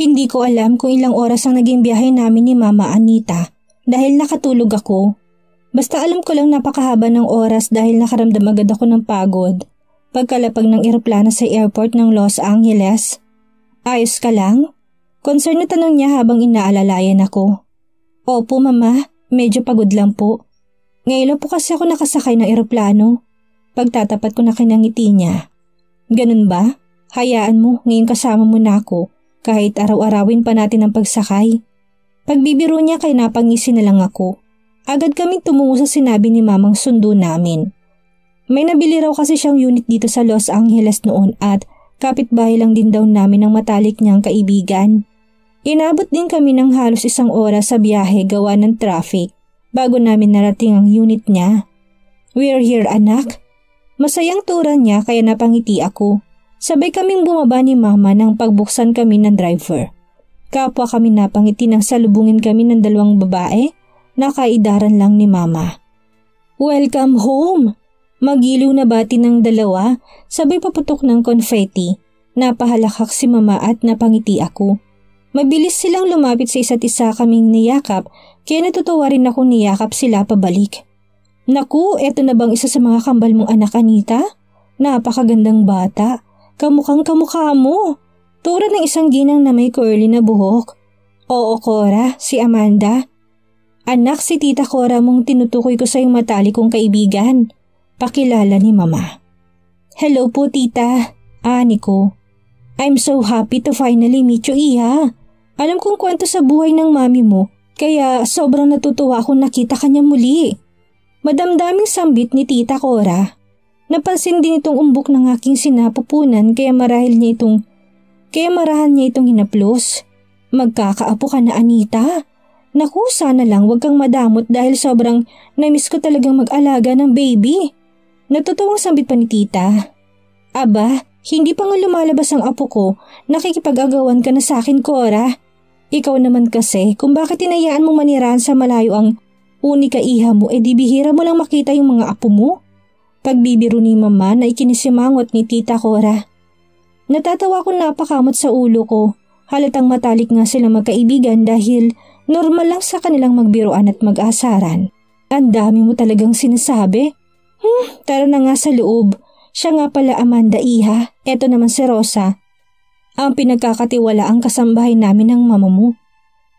Hindi ko alam kung ilang oras ang naging biyahe namin ni Mama Anita dahil nakatulog ako. Basta alam ko lang napakahaba ng oras dahil nakaramdam agad ako ng pagod. Pagkalapag ng eroplano sa airport ng Los Angeles. Ayos ka lang? Concern na tanong niya habang inaalalayan ako. Opo mama, medyo pagod lang po. Ngayon lang po kasi ako nakasakay ng eroplano. Pagtatapat ko na kinangiti niya. Ganun ba? Hayaan mo, ngayon kasama mo na ako. Kahit araw-arawin pa natin ang pagsakay. Pagbibiro niya kay napangisi na lang ako. Agad kaming tumungo sa sinabi ni mamang sundo namin. May nabili raw kasi siyang unit dito sa Los Angeles noon at kapitbahay lang din daw namin ng matalik niyang kaibigan. Inabot din kami ng halos 1 oras sa biyahe gawa ng traffic bago namin narating ang unit niya. We're here anak. Masayang turan niya kaya napangiti ako. Sabay kaming bumaba ni mama nang pagbuksan kami ng driver. Kapwa kami napangiti nang salubungin kami ng 2 babae na kaidaran lang ni mama. Welcome home! Magiliw na bati ng 2 sabay paputok ng confetti. Napahalakak si mama at napangiti ako. Mabilis silang lumapit sa isa't isa kaming niyakap kaya natutuwa rin ako niyakap sila pabalik. Naku, eto na bang isa sa mga kambal mong anak Anita? Napakagandang bata. Kamukhang kamukha mo. Tura ng isang ginang na may curly na buhok. Oo Cora, si Amanda. Anak si Tita Cora mong tinutukoy ko sa iyong matalik kong kaibigan. Pakilala ni Mama. Hello po Tita, ani ko. I'm so happy to finally meet you Iha. Alam kong kwento sa buhay ng mami mo, kaya sobrang natutuwa akong nakita kanya muli. Madamdaming sambit ni Tita Cora. Napansin din itong umbok ng aking sinapupunan kaya marahan niya itong hinaplos. Magkakaapo ka na Anita. Naku, sana lang wag kang madamot dahil sobrang namiss ko talagang mag-alaga ng baby. Natutuwang sambit pa ni Tita. Aba, hindi pa nga lumalabas ang apo ko, nakikipag-agawan ka na sa akin Cora. Ikaw naman kasi kung bakit tinayaan mong manirahan sa malayo ang unika iha mo di bihira mo lang makita yung mga apo mo. Pagbibiro ni mama na ikinisimangot ni Tita Cora. Natatawa ko napakamot sa ulo ko. Halatang matalik nga sila magkaibigan dahil normal lang sa kanilang magbiroan at mag-asaran. Ang dami mo talagang sinasabi. Tara na nga sa loob. Siya nga pala Amanda Iha. Eto naman si Rosa. Ang pinagkakatiwalaang kasambahay namin ng mama mo.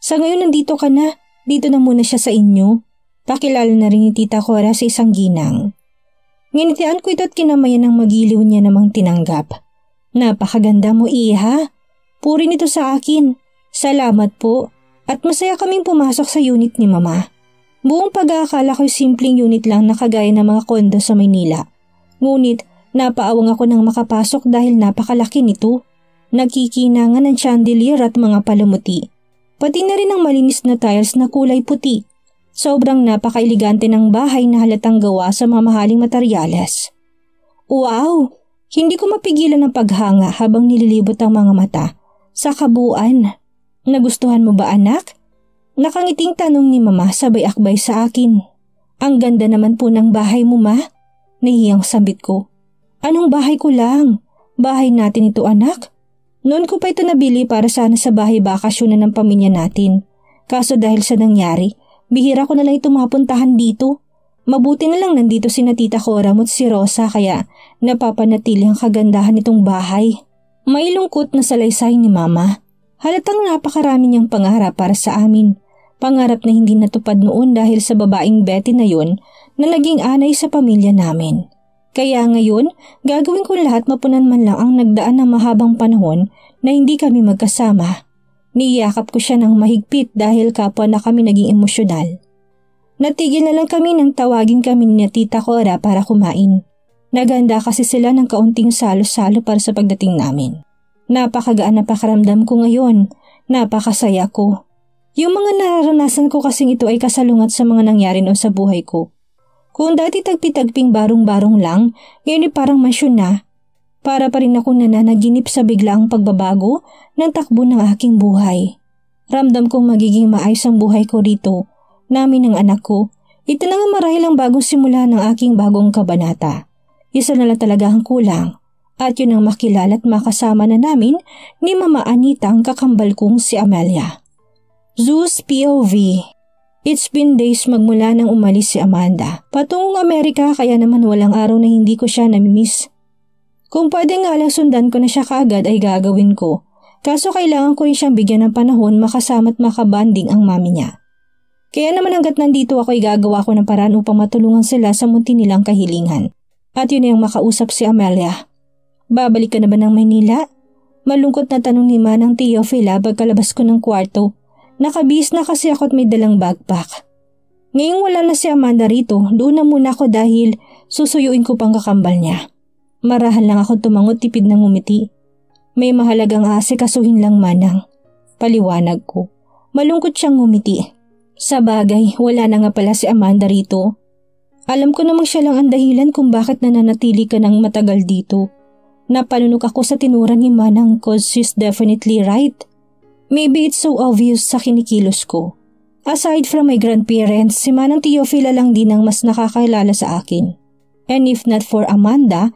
Sa ngayon nandito ka na. Dito na muna siya sa inyo. Pakilala na rin ni Tita Cora sa isang ginang. Nginitian ko ito at kinamayan ng magiliw niya namang tinanggap. Napakaganda mo Iha. Puri nito sa akin. Salamat po. At masaya kaming pumasok sa unit ni Mama. Buong pag-aakala ko'y simpleng unit lang na kagaya ng mga kondo sa Maynila. Ngunit napaawang ako nang makapasok dahil napakalaki nito. Nagkikinangan ng chandelier at mga palamuti. Pati na rin ang malinis na tiles na kulay puti. Sobrang napaka-elegante ng bahay na halatang gawa sa mamahaling materyales. Wow! Hindi ko mapigilan ang paghanga habang nililibot ang mga mata. Sa kabuuan, nagustuhan mo ba anak? Nakangiting tanong ni mama sabay akbay sa akin. Ang ganda naman po ng bahay mo ma. Nahiyang sambit ko. Anong bahay ko lang? Bahay natin ito anak. Noon ko pa ito nabili para sana sa bahay bakasyonan ng pamilya natin. Kaso dahil sa nangyari, bihira ko na lang ito mapuntahan dito. Mabuti na lang nandito si Tita Cora at si Rosa kaya napapanatili ang kagandahan nitong bahay. May lungkot na salaysay ni Mama. Halatang napakarami niyang pangarap para sa amin. Pangarap na hindi natupad noon dahil sa babaeng Betty na yon na naging anay sa pamilya namin. Kaya ngayon, gagawin ko lahat mapunan man lang ang nagdaan ng mahabang panahon na hindi kami magkasama. Niyakap ko siya ng mahigpit dahil kapwa na kami naging emosyonal. Natigil na lang kami nang tawagin kami ni Tita Cora para kumain. Naganda kasi sila ng kaunting salo-salo para sa pagdating namin. Napakagaan na pakaramdam ko ngayon. Napakasaya ko. Yung mga nararanasan ko kasing ito ay kasalungat sa mga nangyari noon sa buhay ko. Kung dati tagpi-tagping barong-barong lang, ngayon ay parang mansyon na. Para pa rin ako nananaginip sa biglaang pagbabago ng takbo ng aking buhay. Ramdam kong magiging maayos ang buhay ko rito, namin ng anak ko. Ito na nga marahil ang bagong simula ng aking bagong kabanata. Isa na lang talaga ang kulang, At yun ang makilala at makasama na namin ni Mama Anita ang kakambal kong si Amelia. Zeus POV. It's been days magmula nang umalis si Amanda. Patungong Amerika kaya naman walang araw na hindi ko siya namimiss. Kung pwede nga lang sundan ko na siya kaagad ay gagawin ko. Kaso kailangan ko rin siyang bigyan ng panahon makasama at makabanding ang mami niya. Kaya naman hanggat nandito ako ay gagawa ko ng paraan upang matulungan sila sa munti nilang kahilingan. At yun ang makausap si Amelia. Babalik ka na ba ng Maynila? Malungkot na tanong ni Manang Teofila pagkalabas ko ng kwarto. Nakabihis na kasi ako at may dalang backpack. Ngayong wala na si Amanda rito, doon na muna ako dahil susuyuin ko pang kakambal niya. Marahan lang ako tumangot, tipid ng ngumiti. May mahalagang aasikasuhin lang, Manang. Paliwanag ko. Malungkot siyang ngumiti. Sa bagay, wala na nga pala si Amanda rito. Alam ko namang siya lang ang dahilan kung bakit nananatili ka ng matagal dito. Napalunok ako sa tinuran ni Manang cause she's definitely right. Maybe it's so obvious sa kinikilos ko. Aside from my grandparents, si Manang Teofila lang din ang mas nakakilala sa akin. And if not for Amanda,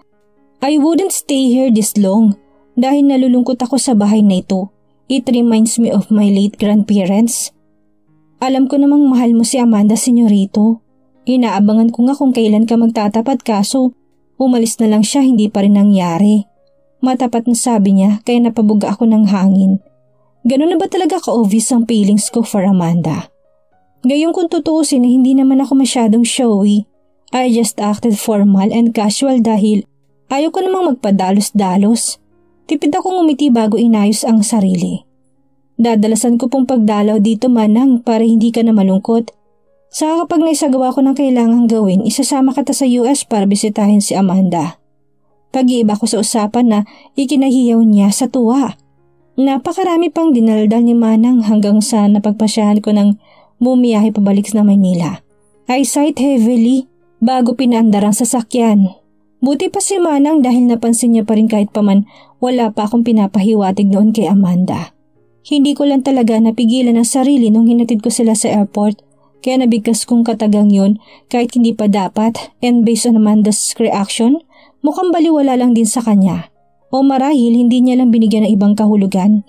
I wouldn't stay here this long dahil nalulungkot ako sa bahay na ito. It reminds me of my late grandparents. Alam ko namang mahal mo si Amanda, senyorito. Inaabangan ko nga kung kailan ka magtatapat kaso umalis na lang siya, hindi pa rin nangyari. Matapat na sabi niya kaya napabuga ako ng hangin. Ganun na ba talaga ka-obvious ang feelings ko for Amanda? Gayong kung tutuusin hindi naman ako masyadong showy. I just acted formal and casual dahil ayaw ko namang magpadalos-dalos. Tipid akong umiti bago inayos ang sarili. Dadalasan ko pong pagdalaw dito, Manang, para hindi ka na malungkot. Saka kapag naisagawa ko ng kailangang gawin, isasama kita sa US para bisitahin si Amanda. Pag-iiba ko sa usapan na ikinahiyaw niya sa tuwa. Napakarami pang dinaldal ni Manang hanggang sa napagpasyahan ko ng bumiyahe pabalik na Maynila. I sighed heavily bago pinaandar ang sasakyan. Buti pa si Manang dahil napansin niya pa rin kahit paman wala pa akong pinapahiwatig noon kay Amanda. Hindi ko lang talaga napigilan ang sarili nung hinatid ko sila sa airport. Kaya nabigkas kong katagang yun kahit hindi pa dapat, and based on Amanda's reaction, mukhang baliwala lang din sa kanya. O marahil hindi niya lang binigyan ng ibang kahulugan.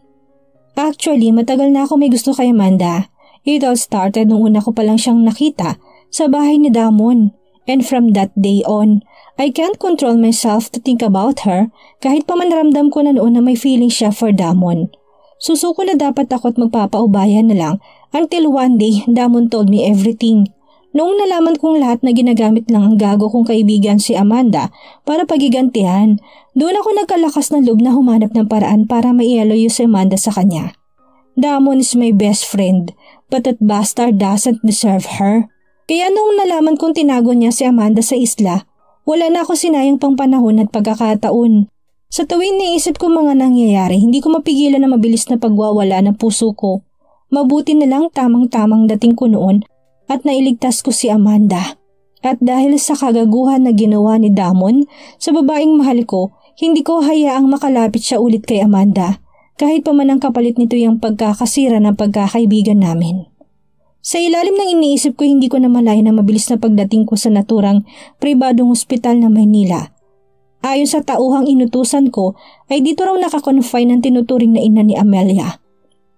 Actually, matagal na ako may gusto kay Amanda. It all started nung una ko pa lang siyang nakita sa bahay ni Damon. And from that day on, I can't control myself to think about her kahit pa man ramdam ko na noon na may feeling siya for Damon. Susuko na dapat ako at magpapaubayan na lang until one day Damon told me everything. Noong nalaman kong lahat na ginagamit lang ang gago kong kaibigan si Amanda para pagigantihan, doon ako nagkalakas ng loob na humanap ng paraan para maialoyo si Amanda sa kanya. Damon is my best friend, but that bastard doesn't deserve her. Kaya noong nalaman kong tinago niya si Amanda sa isla, wala na ako sinayang pang panahon at pagkakataon. Sa tuwing naisip ko mga nangyayari, hindi ko mapigilan na mabilis na pagwawala ng puso ko. Mabuti na lang tamang-tamang dating ko noon at nailigtas ko si Amanda. At dahil sa kagaguhan na ginawa ni Damon sa babaeng mahal ko, hindi ko hayaang makalapit siya ulit kay Amanda, kahit pa man ang kapalit nito yung pagkakasira ng pagkakaibigan namin. Sa ilalim ng iniisip ko, hindi ko na malaya na mabilis na pagdating ko sa naturang pribadong ospital na Maynila. Ayon sa tauhang inutusan ko, ay dito raw nakakonfine ang tinuturing na ina ni Amelia.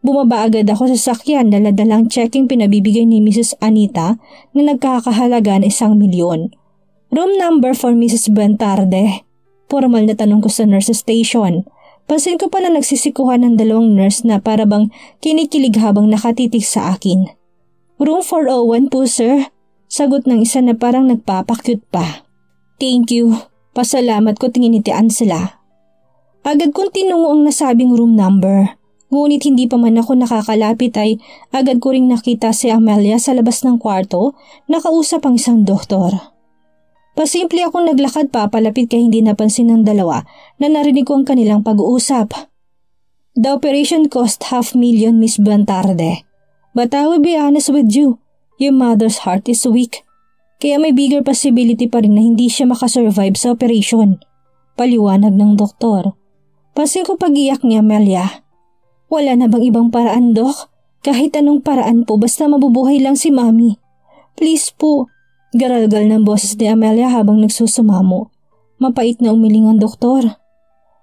Bumaba agad ako sa sakyan, daladalang checking pinabibigay ni Mrs. Anita na nagkakahalaga ng 1 milyon. Room number for Mrs. Bentarde. Formal na tanong ko sa nurse station. Pansin ko pa na nagsisikuhan ng 2 nurse na para bang kinikilig habang nakatitig sa akin. Room 401 po, sir. Sagot ng isa na parang nagpapakyut pa. Thank you. Pasalamat ko, tinginitian sila. Agad kong tinungo ang nasabing room number. Ngunit hindi pa man ako nakakalapit ay agad ko ring nakita si Amelia sa labas ng kwarto, nakausap ang isang doktor. Pasimple akong naglakad pa palapit kaya hindi napansin ng dalawa na narinig ko ang kanilang pag-uusap. The operation cost 500,000, Miss Bentarde. But I will be honest with you, your mother's heart is weak. Kaya may bigger possibility pa rin na hindi siya makasurvive sa operation. Paliwanag ng doktor. Pansin ko pag-iyak ni Amelia. Wala na bang ibang paraan, Dok? Kahit anong paraan po basta mabubuhay lang si Mami. Please po. Garalgal ng boses ni Amelia habang nagsusumamo. Mapait na umiling ang doktor.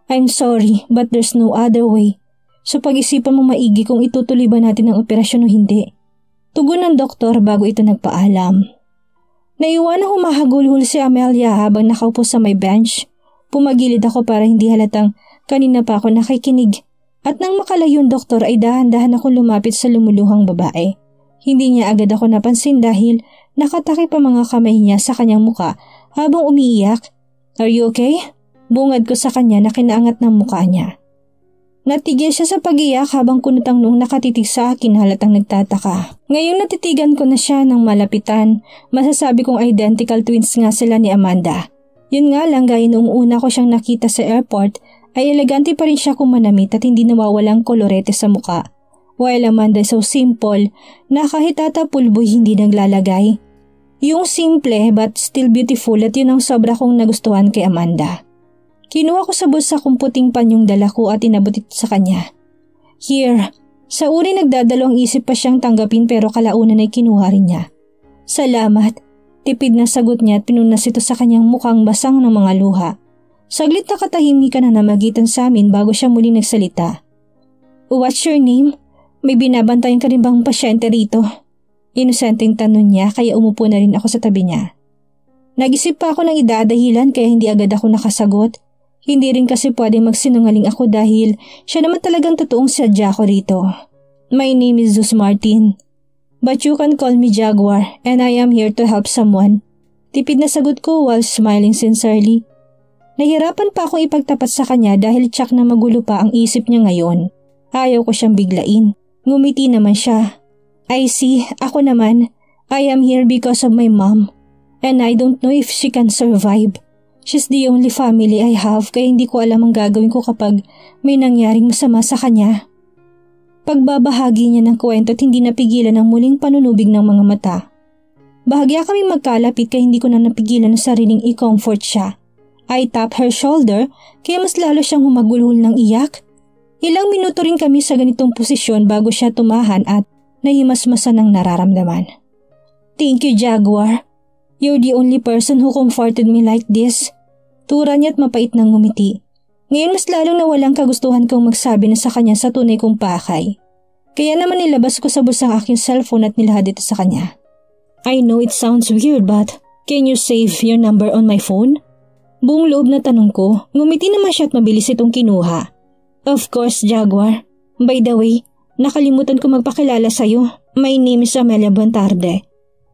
I'm sorry but there's no other way. So pag-isipan mo maigi kung itutuloy ba natin ang operasyon o hindi. Tugon ng doktor bago ito nagpaalam. Naiwanang humahagulhol si Amelia habang nakaupo sa may bench. Pumagilid ako para hindi halatang kanina pa ako nakikinig. At nang makalayo yung doktor ay dahan-dahan akong lumapit sa lumuluhang babae. Hindi niya agad ako napansin dahil nakatakip ang mga kamay niya sa kanyang muka habang umiiyak. Are you okay? Bungad ko sa kanya na kinaangat ng muka niya. Natigil siya sa pag-iyak habang kunutang noong nakatitig sa akin halatang nagtataka. Ngayong natitigan ko na siya ng malapitan, masasabi kong identical twins nga sila ni Amanda. Yun nga lang gaya noong una ko siyang nakita sa airport ay elegante pa rin siya kung manamit at hindi nawawalang kolorete sa muka. While Amanda so simple na kahit tatapulboy hindi naglalagay. Yung simple but still beautiful at yun ang sobra kong nagustuhan kay Amanda. Kinuha ko sa bulsa kong puting panyong dala ko at inabot ito sa kanya. Here. Sa uri nagdadalawang isip pa siyang tanggapin pero kalaunan ay kinuha rin niya. Salamat. Tipid na sagot niya at pinunas ito sa kanyang mukhang basang ng mga luha. Saglit na katahimikan na namagitan sa amin bago siya muli nagsalita. What's your name? May binabantayan ka rin bang pasyente rito? Inosenteng tanong niya kaya umupo na rin ako sa tabi niya. Nag-isip pa ako ng idadahilan kaya hindi agad ako nakasagot. Hindi rin kasi pwede magsinungaling ako dahil siya naman talagang totoong sadya ko rito. My name is Zeus Martin. But you can call me Jaguar and I am here to help someone. Tipid na sagot ko while smiling sincerely. Nahirapan pa akong ipagtapat sa kanya dahil tsak na magulo pa ang isip niya ngayon. Ayaw ko siyang biglain. Ngumiti naman siya. I see, ako naman. I am here because of my mom. And I don't know if she can survive. She's the only family I have kaya hindi ko alam ang gagawin ko kapag may nangyaring masama sa kanya. Pagbabahagi niya ng kwento at hindi napigilan ang muling panunubig ng mga mata. Bahagya kami magkalapit kaya hindi ko na napigilan ang sariling i-comfort siya. I tap her shoulder kaya mas lalo siyang humagulhol ng iyak. Ilang minuto rin kami sa ganitong posisyon bago siya tumahan at nahimasmasan ng nararamdaman. Thank you, Jaguar. You're the only person who comforted me like this. Tura niya at mapait ng ngumiti. Ngayon mas lalong nawalang kagustuhan kong magsabi na sa kanya sa tunay kong pakay. Kaya naman nilabas ko sa bulsa ang aking cellphone at nilahad ito sa kanya. I know it sounds weird but can you save your number on my phone? Buong loob na tanong ko, ngumiti naman siya at mabilis itong kinuha. Of course, Jaguar. By the way, nakalimutan ko magpakilala sa'yo. My name is Amelia Bontarde.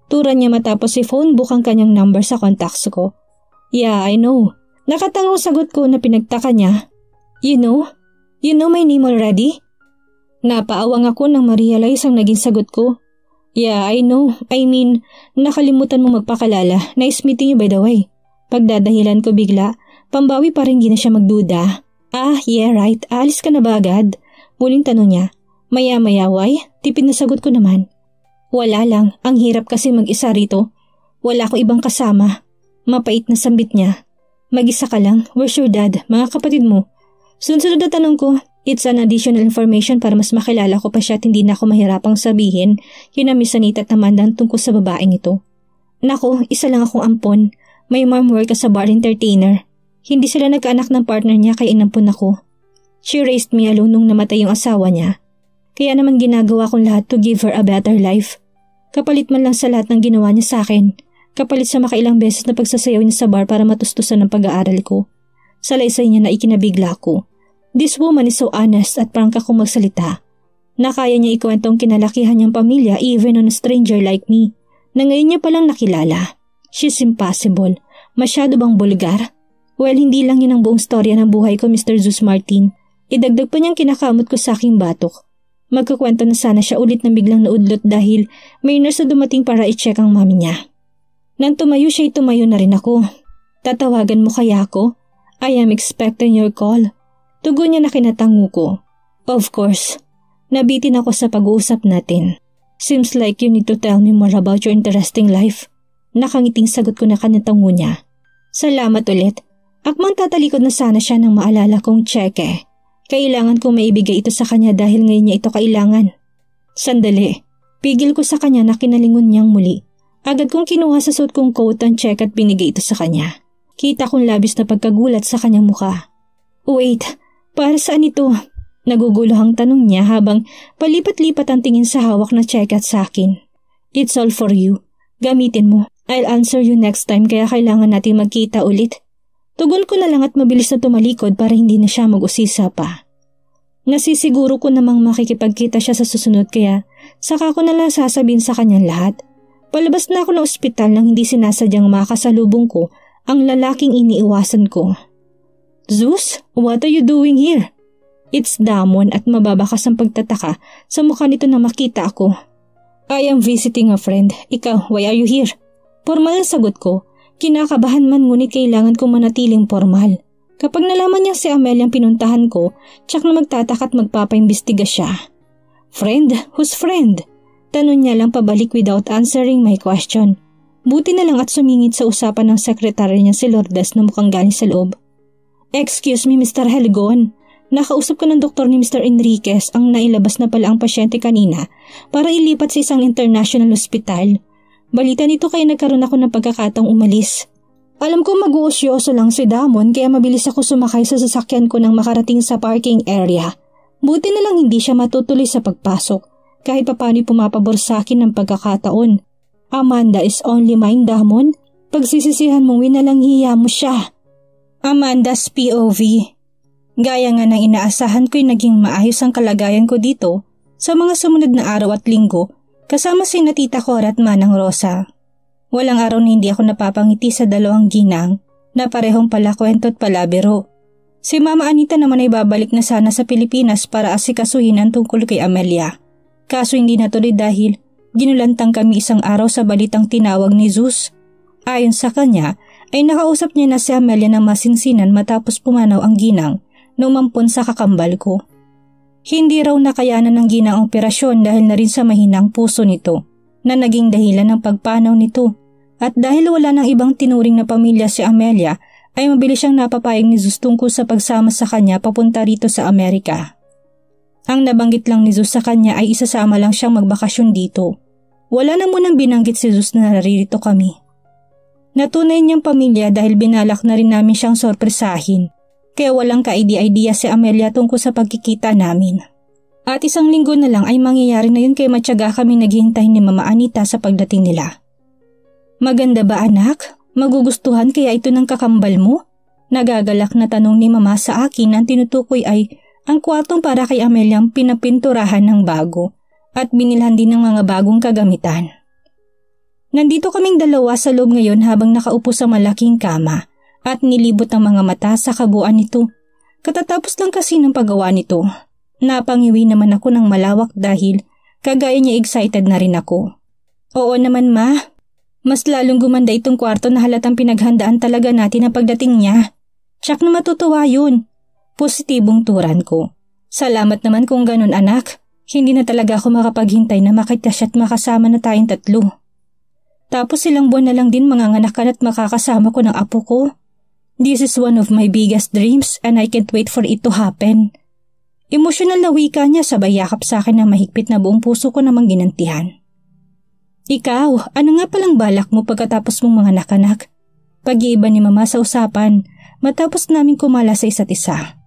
Tura niya matapos i-phone book ang kanyang number sa contacts ko. Yeah, I know. Nakatangong sagot ko na pinagtaka niya. You know? You know my name already? Napaawang ako nang ma-realize ang naging sagot ko. Yeah, I know. I mean, nakalimutan mo magpakilala. Nice meeting you by the way. Pagdadahilan ko bigla, pambawi pa rin di na siya magduda. Ah, yeah right. Aalis ka na ba agad? Muling tanong niya. Maya-maya, why? Tipid na sagot ko naman. Wala lang. Ang hirap kasi mag-isa rito. Wala ko ibang kasama. Mapait na sambit niya. Mag-isa ka lang. Where's your dad? Mga kapatid mo? Sunod-sunod na tanong ko. It's an additional information para mas makilala ko pa siya at hindi na ako mahirapang sabihin yun na Miss Anita at Amandang tungkol sa babaeng ito. Nako, isa lang akong ampon. May mom work sa bar entertainer. Hindi sila nagkaanak ng partner niya kaya inampun ako. She raised me alone nung namatay yung asawa niya. Kaya naman ginagawa kong lahat to give her a better life. Kapalit man lang sa lahat ng ginawa niya sa akin. Kapalit sa makailang beses na pagsasayaw niya sa bar para matustusan ng pag-aaral ko. Salaysay niya na ikinabigla ko. This woman is so honest at prangka kong magsalita. Na kaya niya ikwento ang kinalakihan niyang pamilya even on a stranger like me. Na ngayon niya palang nakilala. She's impossible. Masyado bang bulgar? Well, hindi lang yun ang buong storya ng buhay ko, Mr. Zeus Martin. Idagdag pa niyang kinakamot ko sa aking batok. Magkakwento na sana siya ulit na biglang naudlot dahil may nurse na dumating para i-check ang mami niya. Nang tumayo siya, tumayo na rin ako. Tatawagan mo kaya ako? I am expecting your call. Tugon niya na kinatango ko. Of course. Nabitin ako sa pag-uusap natin. Seems like you need to tell me more about your interesting life. Nakangiting sagot ko na kanatango niya. Salamat ulit. Akmang tatalikod na sana siya nang maalala kong tseke. Kailangan kong maibigay ito sa kanya dahil ngayon niya ito kailangan. Sandali. Pigil ko sa kanya na kinalingon niyang muli. Agad kong kinuha sa suot kong coat ang check at binigay ito sa kanya. Kita kong labis na pagkagulat sa kanyang muka. Wait, para saan ito? Naguguluhang tanong niya habang palipat-lipat ang tingin sa hawak na check sa akin. It's all for you. Gamitin mo. I'll answer you next time kaya kailangan natin magkita ulit. Tugon ko na lang at mabilis na tumalikod para hindi na siya mag-usisa pa. Nasisiguro ko namang makikipagkita siya sa susunod kaya saka ko na lang sasabihin sa kanyang lahat. Palabas na ako ng ospital nang hindi sinasadyang makasalubong ko ang lalaking iniiwasan ko. Zeus, what are you doing here? It's Damon at mababakas ang pagtataka sa mukha nito na makita ako. I am visiting a friend. Ikaw, why are you here? Formal ang sagot ko. Kinakabahan man ngunit kailangan kong manatiling formal. Kapag nalaman niya si Amelia ang pinuntahan ko, tsak na magtataka at magpapaimbestiga siya. Friend? Who's friend? Tanong niya lang pabalik without answering my question. Buti na lang at sumingit sa usapan ng sekretary niya si Lourdes na mukhang galing sa loob. Excuse me, Mr. Helgon. Nakausap ko ng doktor ni Mr. Enriquez ang nailabas na pala ang pasyente kanina para ilipat sa isang international hospital. Balita nito kaya nagkaroon ako ng pagkakataong umalis. Alam ko mag-uusyoso lang si Damon kaya mabilis ako sumakay sa sasakyan ko nang makarating sa parking area. Buti na lang hindi siya matutuloy sa pagpasok kahit papano'y pumapabor sa akin ng pagkakataon. Amanda is only mine, Damon. Pagsisisihan mong winalang hiya mo siya. Amanda's POV. Gaya nga ng inaasahan ko'y naging maayos ang kalagayan ko dito sa mga sumunod na araw at linggo kasama si Tita Cora at Manang Rosa. Walang araw na hindi ako napapangiti sa dalawang ginang na parehong palakwento at palabiro. Si Mama Anita naman ay babalik na sana sa Pilipinas para asikasuhin ang tungkol kay Amelia. Kaso hindi natuloy dahil ginulantang kami isang araw sa balitang tinawag ni Zeus. Ayon sa kanya ay nakausap niya na si Amelia na masinsinan matapos pumanaw ang ginang nung mampun sa kakambal ko. Hindi raw nakayanan ng ginang ang operasyon dahil na rin sa mahinang puso nito na naging dahilan ng pagpanaw nito. At dahil wala ng ibang tinuring na pamilya si Amelia ay mabilis siyang napapayag ni Zeus tungkol sa pagsama sa kanya papunta rito sa Amerika. Ang nabanggit lang ni Zeus sa kanya ay isasama lang siyang magbakasyon dito. Wala na munang binanggit si Zeus na naririto kami. Natunay niyang pamilya dahil binalak na rin namin siyang sorpresahin. Kaya walang ka-idea si Amelia tungkol sa pagkikita namin. At isang linggo na lang ay mangyayari na yun kaya matyaga kami naghihintay ni Mama Anita sa pagdating nila. Maganda ba anak? Magugustuhan kaya ito ng kakambal mo? Nagagalak na tanong ni Mama sa akin ang tinutukoy ay ang kwartong para kay Amelia ang pinapinturahan ng bago at binilhan din ng mga bagong kagamitan. Nandito kaming dalawa sa loob ngayon habang nakaupo sa malaking kama at nilibot ang mga mata sa kabuuan nito. Katatapos lang kasi ng paggawa nito. Napangiwi naman ako ng malawak dahil kagaya niya excited na rin ako. Oo naman ma, mas lalong gumanda itong kwarto na halatang pinaghandaan talaga natin ang pagdating niya. Tsak na matutuwa yun. Positibong turan ko. Salamat naman kung ganun anak. Hindi na talaga ako makapaghintay na makita siya at makasama na tayong tatlo. Tapos ilang buwan na lang din manganganak ka at makakasama ko ng apo ko. This is one of my biggest dreams and I can't wait for it to happen. Emosyonal na wika niya sabay yakap sa akin na mahigpit na buong puso ko namang ginantihan. Ikaw, ano nga palang balak mo pagkatapos mong mga anak-anak? Pag-iiba ni Mama sa usapan matapos namin kumala sa isa't isa.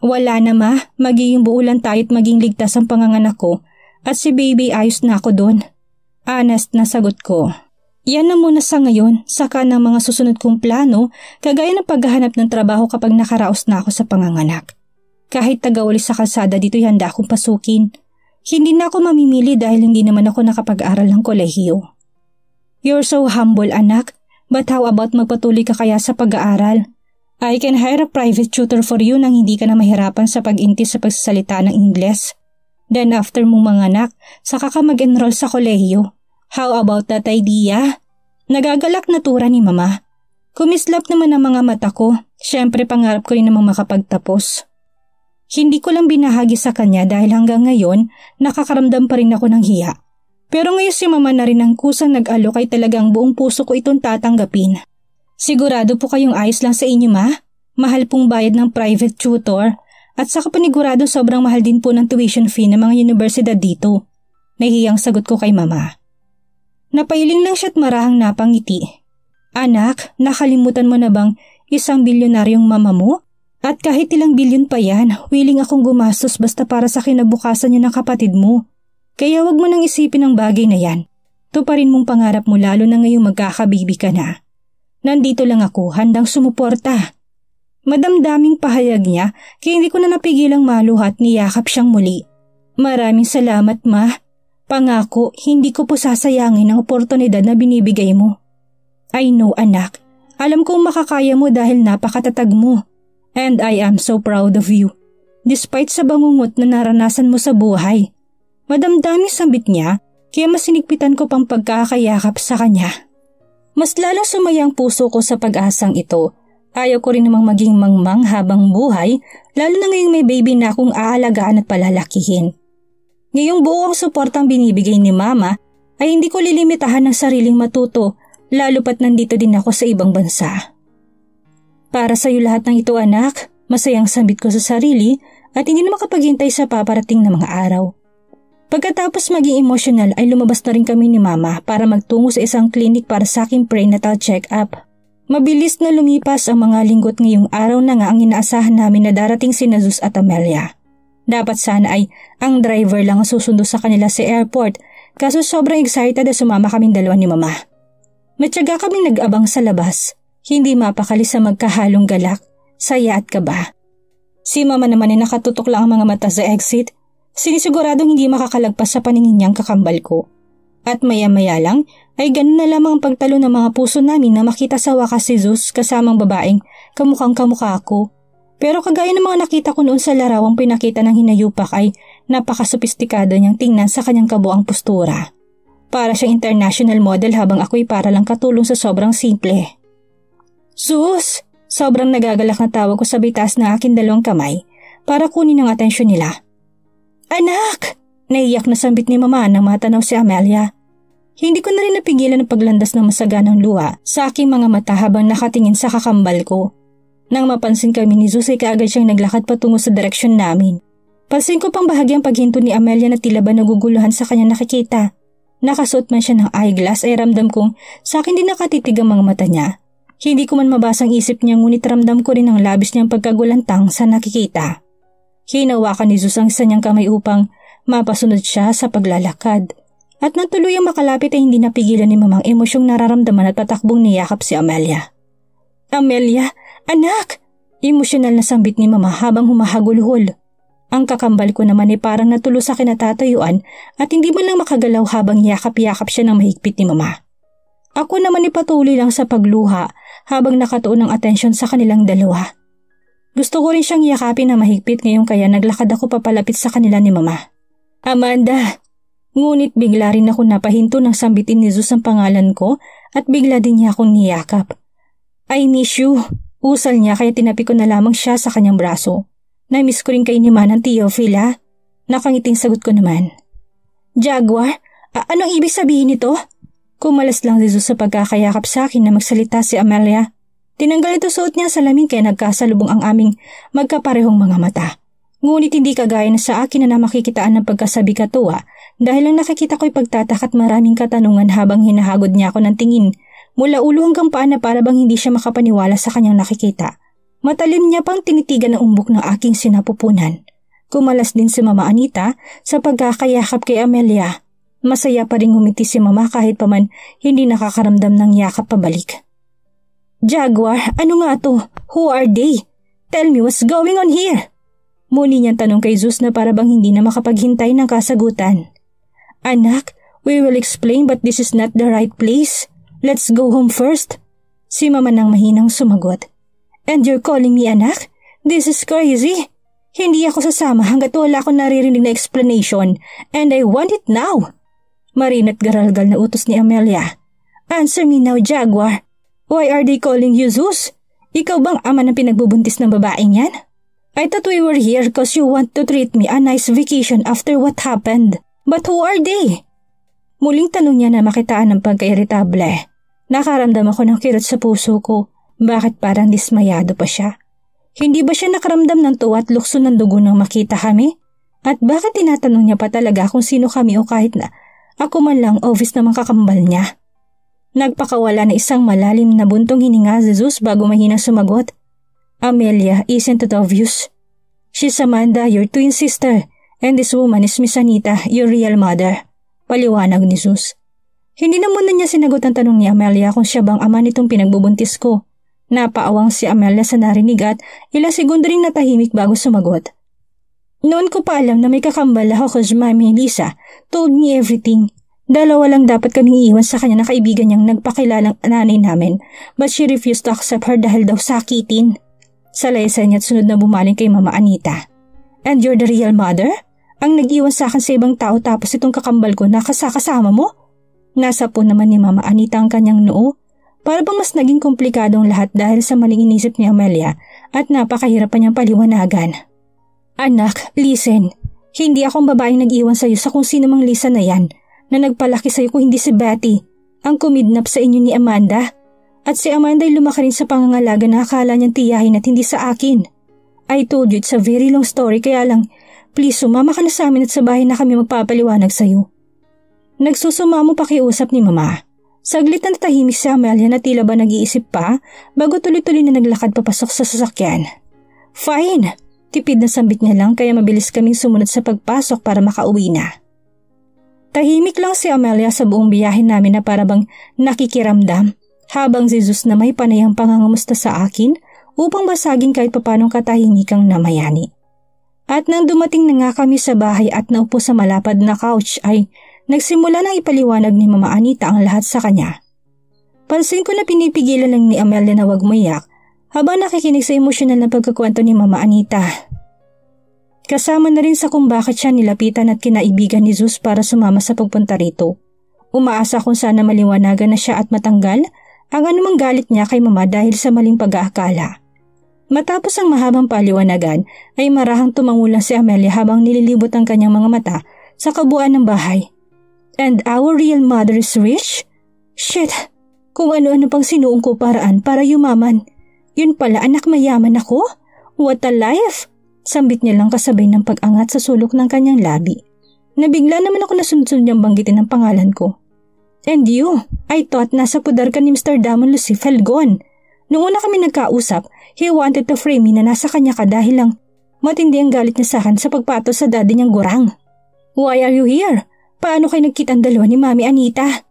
Wala na ma, magiging buulan tayo at maging ligtas ang panganganak ko at si baby ayos na ako doon. Honest na sagot ko. Yan na muna sa ngayon, saka ng mga susunod kong plano, kagaya ng paghahanap ng trabaho kapag nakaraos na ako sa panganganak. Kahit tagawali sa kalsada dito handa akong pasukin. Hindi na ako mamimili dahil hindi naman ako nakapag-aral ng kolehiyo. You're so humble anak, but how about magpatuloy ka kaya sa pag-aaral? I can hire a private tutor for you nang hindi ka na mahirapan sa pag-intis sa pagsasalita ng Ingles. Then after mong manganak, saka ka mag-enroll sa kolehiyo. How about that idea? Nagagalak na tura ni Mama. Kumislap naman ang mga mata ko. Siyempre pangarap ko rin namang makapagtapos. Hindi ko lang binahagi sa kanya dahil hanggang ngayon nakakaramdam pa rin ako ng hiya. Pero ngayon si Mama na rin ang kusang nag-alok ay talagang buong puso ko itong tatanggapin. Sigurado po kayong ayos lang sa inyo ma? Mahal pong bayad ng private tutor at saka panigurado sobrang mahal din po ng tuition fee ng mga universidad dito. Nahihiyang sagot ko kay Mama. Napailing lang siya at marahang napangiti. Anak, nakalimutan mo na bang 1 bilyonaryong mama mo? At kahit ilang bilyon pa yan, willing akong gumastos basta para sa kinabukasan niyo ng kapatid mo. Kaya wag mo nang isipin ang bagay na yan. Tuparin mong pangarap mo lalo na ngayong magkakabibi ka na. Nandito lang ako, handang sumuporta. Madamdaming pahayag niya, kaya hindi ko na napigilang maluhat, niyakap siyang muli. Maraming salamat, Ma. Pangako, hindi ko po sasayangin ang oportunidad na binibigay mo. I know, anak. Alam kong makakaya mo dahil napakatatag mo. And I am so proud of you. Despite sa bangungot na naranasan mo sa buhay. Madamdaming sambit niya, kaya mas sinigpitan ko pang pagkakayakap sa kanya. Mas lalong sumaya ang puso ko sa pag-asang ito. Ayaw ko rin namang maging mangmang habang buhay, lalo na ngayong may baby na akong aalagaan at palalakihin. Ngayong buo ang suportang binibigay ni Mama, ay hindi ko lilimitahan ng sariling matuto, lalo pat nandito din ako sa ibang bansa. Para sa iyo lahat ng ito, anak, masayang sambit ko sa sarili at hindi na makapaghintay sa paparating na mga araw. Pagkatapos maging emosyonal ay lumabas na rin kami ni Mama para magtungo sa isang klinik para sa aking prenatal check-up. Mabilis na lumipas ang mga linggo't ngayong araw na nga ang inaasahan namin na darating si Zeus at Amelia. Dapat sana ay ang driver lang ang susundo sa kanila sa airport, kaso sobrang excited na sumama kaming dalawa ni Mama. Matyaga kaming nag-abang sa labas. Hindi mapakali sa magkahalong galak, saya at kaba. Si Mama naman ay nakatutok lang ang mga mata sa exit, sinisiguradong hindi makakalagpas sa paningin niyang kakambal ko. At maya-maya lang ay ganun na lamang ang pagtalo ng mga puso namin na makita sa wakas si Zeus kasamang babaeng kamukhang kamukha ko. Pero kagaya ng mga nakita ko noon sa larawang pinakita ng hinayupak ay napakasophistikado niyang tingnan sa kanyang kabuang postura. Para siyang international model habang ako'y para lang katulong sa sobrang simple. Zeus! Sobrang nagagalak na tawag ko sa bitas na aking dalawang kamay para kunin ang atensyon nila. Anak! Naiyak na sambit ni Mama nang matanaw si Amelia. Hindi ko na rin napigilan ang paglandas ng masaganang luha sa aking mga mata habang nakatingin sa kakambal ko. Nang mapansin kami ni Zeus ay kaagad siyang naglakad patungo sa direksyon namin. Pansin ko pang bahagyang paghinto ni Amelia na tila ba naguguluhan sa kanya nakikita. Nakasuot man siya ng eyeglass ay ramdam kong sa akin din nakatitig ang mga mata niya. Hindi ko man mabasang isip niya ngunit ramdam ko rin ang labis niyang pagkagulantang sa nakikita. Hinawakan ni Zeus ang isa niyang kamay upang mapasunod siya sa paglalakad. At nang tuluyang makalapit ay hindi napigilan ni Mamang emosyong nararamdaman at patakbong niyakap si Amelia. Amelia, anak! Emosyonal na sambit ni Mama habang humahagulhol. Ang kakambal ko naman ay parang natulo sa kinatatayuan at hindi man lang makagalaw habang yakap-yakap siya ng mahigpit ni Mama. Ako naman ay patuloy lang sa pagluha habang nakatuon ang atensyon sa kanilang dalawa. Gusto ko rin siyang yakapin na mahigpit ngayon kaya naglakad ako papalapit sa kanila ni Mama. Amanda! Ngunit bigla rin ako napahinto ng sambitin ni Zeus ang pangalan ko at bigla din niya akong niyakap. I miss you. Usal niya kaya tinapi ko na lamang siya sa kanyang braso. Na-miss ko rin kay ni Manang Teofila. Nakangiting sagot ko naman. Jaguar? Anong ibig sabihin nito? Kumalas lang si Zeus sa pagkakayakap sa akin na magsalita si Amelia. Tinanggal ito suot niya sa salamin kaya nagkasalubong ang aming magkaparehong mga mata. Ngunit hindi kagaya na sa akin na makikitaan ng pagkasabi katuwa dahil ang nakikita ko'y pagtatak at maraming katanungan habang hinahagod niya ako ng tingin mula ulo hanggang paa na para bang hindi siya makapaniwala sa kanyang nakikita. Matalim niya pang tinitigan ang umbok ng aking sinapupunan. Kumalas din si Mama Anita sa pagkakayakap kay Amelia. Masaya pa rin ngumiti si Mama kahit pa man hindi nakakaramdam ng yakap pabalik. Jaguar, ano nga to? Who are they? Tell me what's going on here? Muli niyang tanong kay Zeus na para bang hindi na makapaghintay ng kasagutan. Anak, we will explain but this is not the right place. Let's go home first. Si Mama nang mahinang sumagot. And you're calling me anak? This is crazy. Hindi ako sasama hanggat wala akong naririnig na explanation and I want it now. Marinat garalgal na utos ni Amelia. Answer me now, Jaguar. Why are they calling you Zeus? Ikaw bang ama ng pinagbubuntis ng babaeng yan? I thought we were here because you want to treat me a nice vacation after what happened. But who are they? Muling tanong niya na makitaan ng pagka-irritable. Nakaramdam ako ng kirot sa puso ko. Bakit parang dismayado pa siya? Hindi ba siya nakaramdam ng tuwa at lukso ng dugo nang makita kami? At bakit tinatanong niya pa talaga kung sino kami o kahit na ako man lang obvious namang kakambal niya? Nagpakawala na isang malalim na buntong hininga si Zeus bago mahinang sumagot. Amelia isn't it obvious? She's Amanda, your twin sister, and this woman is Miss Anita, your real mother. Paliwanag ni Zeus. Hindi na muna niya sinagot ang tanong ni Amelia kung siya bang ama nitong pinagbubuntis ko. Napaawang si Amelia sa narinig at ilang segundo ring natahimik bago sumagot. Noon ko pa alam na may kakambal ako cause Mami Lisa told me everything. Dalawa lang dapat kaming iiwan sa kanya na kaibigan niyang nagpakilalang nanay namin, but she refused to accept her dahil daw sakitin. Salaysay niya at sunod na bumaling kay Mama Anita. And you're the real mother? Ang nag-iwan sa akin sa ibang tao tapos itong kakambal ko na kasama mo? Nasa po naman ni Mama Anita ang kanyang noo. Para bang mas naging komplikado ang lahat dahil sa maling inisip ni Amelia at napakahirap pa niyang paliwanagan. Anak, listen. Hindi akong babaeng nag-iwan sa iyo sa kung sino mang Lisa na yan na nagpalaki sa iyo kung hindi si Betty ang kumidnap sa inyo ni Amanda. At si Amanda ay lumaki rin sa pangangalaga na akala niyang tiyahin at hindi sa akin. I told you it's a very long story kaya lang please sumama ka na sa amin at sa bahay na kami magpapaliwanag sa iyo. Nagsusumamo pakiusap ni Mama. Saglit na natahimik si Amelia na tila ba nag-iisip pa bago tuloy-tuloy na naglakad papasok sa sasakyan. Fine! Tipid na sambit niya lang kaya mabilis kaming sumunod sa pagpasok para makauwi na. Tahimik lang si Amelia sa buong biyahe namin na para bang nakikiramdam habang si Zeus na may panayang pangangamusta sa akin upang basagin kahit papanong katahimikang namayani. At nang dumating na nga kami sa bahay at naupo sa malapad na couch ay nagsimula nang ipaliwanag ni Mama Anita ang lahat sa kanya. Pansin ko na pinipigilan lang ni Amelia na wag umiyak habang nakikinig sa emosyonal na pagkakwento ni Mama Anita. Kasama na rin sa kung bakit siya nilapitan at kinaibigan ni Zeus para sumama sa pagpunta rito. Umaasa kung sana maliwanagan na siya at matanggal ang anumang galit niya kay Mama dahil sa maling pag-aakala. Matapos ang mahabang paliwanagan ay marahang tumangulang si Amelia habang nililibot ang kanyang mga mata sa kabuuan ng bahay. And our real mother is rich? Shit! Kung ano-ano pang sinuong ko paraan para yumaman. Yun pala anak mayaman ako? What a life! Sambit niya lang kasabay ng pag-angat sa sulok ng kanyang labi. Nabigla naman ako na sunod-sunod niyang banggitin ang pangalan ko. And you, I thought nasa pudar ka ni Mr. Damon Lucif Helgon. Noong una kami nagkausap, he wanted to frame me na nasa kanya ka dahil lang matindi ang galit niya sa akin sa pagpato sa daddy niyang gurang. Why are you here? Paano kayo nagkita ang dalawa ni Mami Anita?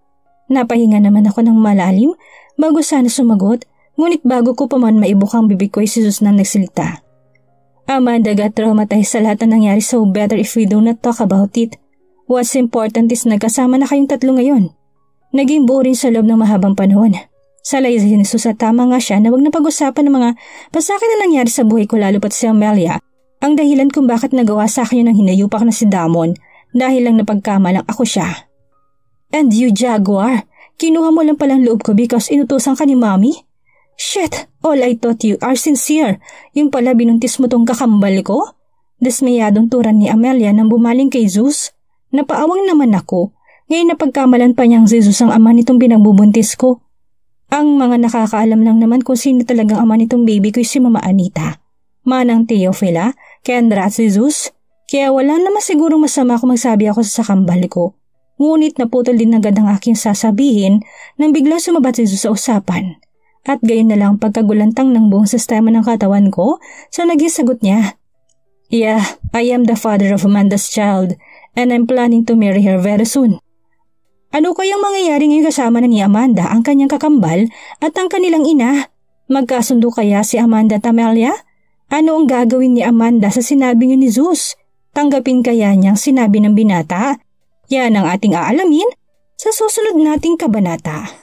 Napahinga naman ako ng malalim bago sana sumagot, ngunit bago ko pa man maibukang bibig ko ay si Zeus na nagsalita. Amanda got traumatized sa lahat na nangyari so better if we do not talk about it. What's important is nagkasama na kayong tatlo ngayon. Naging buo rin sa loob ng mahabang panahon. Salaysay ni Zeus at tama nga siya na wag na pag-usapan ng mga pasakit na nangyari sa buhay ko lalo pat si Amelia. Ang dahilan kung bakit nagawa sa akin yun ng hinayupak na si Damon. Dahil lang napagkamalang ako siya. And you, Jaguar, kinuha mo lang palang loob ko because inutusan ka ni Mami? Shit, all I thought you are sincere. Yung pala binuntis mo tong kakambal ko? Desmayadong turan ni Amelia nang bumaling kay Zeus. Napaawang naman ako. Ngayon napagkamalan pa niyang si Zeus ang ama nitong pinagbubuntis ko. Ang mga nakakaalam lang naman kung sino talagang ama nitong baby ko si Mama Anita. Manang Teofila, Kendra at si Zeus. Kaya wala naman sigurong masama kung magsabi ako sa kakambal ko. Ngunit naputol din agad ang aking sasabihin nang biglang sumabat si Zeus sa usapan. At gayon na lang pagkagulantang ng buong sistema ng katawan ko sa naging sagot niya. Yeah, I am the father of Amanda's child and I'm planning to marry her very soon. Ano kayang mangyayari ngayon kasama na ni Amanda ang kanyang kakambal at ang kanilang ina? Magkasundo kaya si Amanda at Amelia? Ano ang gagawin ni Amanda sa sinabi niyo ni Zeus? Tanggapin kaya niyang sinabi ng binata? Yan ang ating aalamin sa susunod nating kabanata.